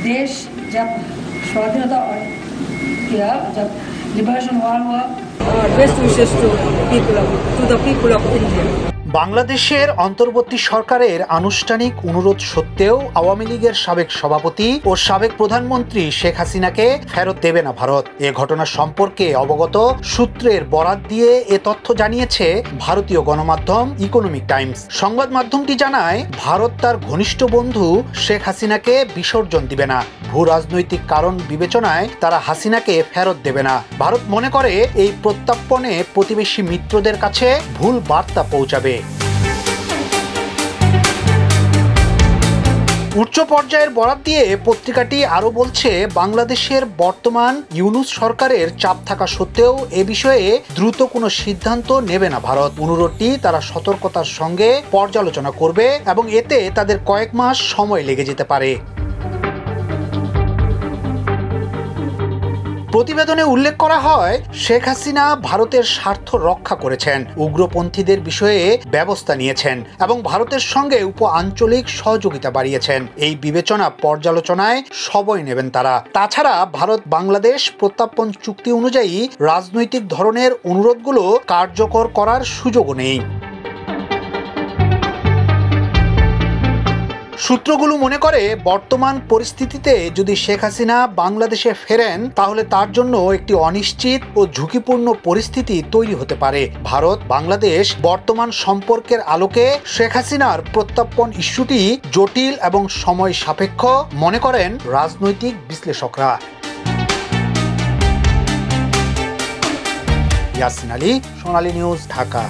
देश जब स्वाधीनता किया, जब लिबरेशन वॉर हुआ, best wishes to the people of India. বাংলাদেশের অন্তর্বর্তী সরকারের আনুষ্ঠানিক অনুরোধ সত্ত্বেও আওয়ামী লীগের সাবেক সভাপতি ও সাবেক প্রধানমন্ত্রী শেখ হাসিনাকে ফেরত দেবে না ভারত। এ ঘটনা সম্পর্কে অবগত সূত্রের বরাত দিয়ে এ তথ্য জানিয়েছে ভারতীয় গণমাধ্যম ইকোনমিক টাইমস। সংবাদ মাধ্যমটি জানায়, ভারত তার ঘনিষ্ঠ বন্ধু শেখ হাসিনাকে বিসর্জন দিবে না। ভূ রাজনৈতিক কারণ বিবেচনায় তারা হাসিনাকে ফেরত দেবে না। ভারত মনে করে এই প্রত্যর্পণে প্রতিবেশী মিত্রদের কাছে ভুল বার্তা পৌঁছাবে। উচ্চ পর্যায়ের বরাত দিয়ে পত্রিকাটি আরও বলছে, বাংলাদেশের বর্তমান ইউনূস সরকারের চাপ থাকা সত্ত্বেও এ বিষয়ে দ্রুত কোনো সিদ্ধান্ত নেবে না ভারত। অনুরোধটি তারা সতর্কতার সঙ্গে পর্যালোচনা করবে এবং এতে তাদের কয়েক মাস সময় লেগে যেতে পারে। প্রতিবেদনে উল্লেখ করা হয়, শেখ হাসিনা ভারতের স্বার্থ রক্ষা করেছেন, উগ্রপন্থীদের বিষয়ে ব্যবস্থা নিয়েছেন এবং ভারতের সঙ্গে উপ-আঞ্চলিক সহযোগিতা বাড়িয়েছেন। এই বিবেচনা পর্যালোচনায় সবই নেবেন তারা। তাছাড়া ভারত বাংলাদেশ প্রত্যর্পণ চুক্তি অনুযায়ী রাজনৈতিক ধরনের অনুরোধগুলো কার্যকর করার সুযোগও নেই। সূত্রগুলো মনে করে, বর্তমান পরিস্থিতিতে যদি শেখ হাসিনা বাংলাদেশে ফেরেন তাহলে তার জন্য একটি অনিশ্চিত ও ঝুঁকিপূর্ণ পরিস্থিতি তৈরি হতে পারে। ভারত বাংলাদেশ বর্তমান সম্পর্কের আলোকে শেখ হাসিনার প্রত্যর্পণ ইস্যুটি জটিল এবং সময় সাপেক্ষ মনে করেন রাজনৈতিক বিশ্লেষকরা। ইয়াসিন আলী, সোনালী নিউজ, ঢাকা।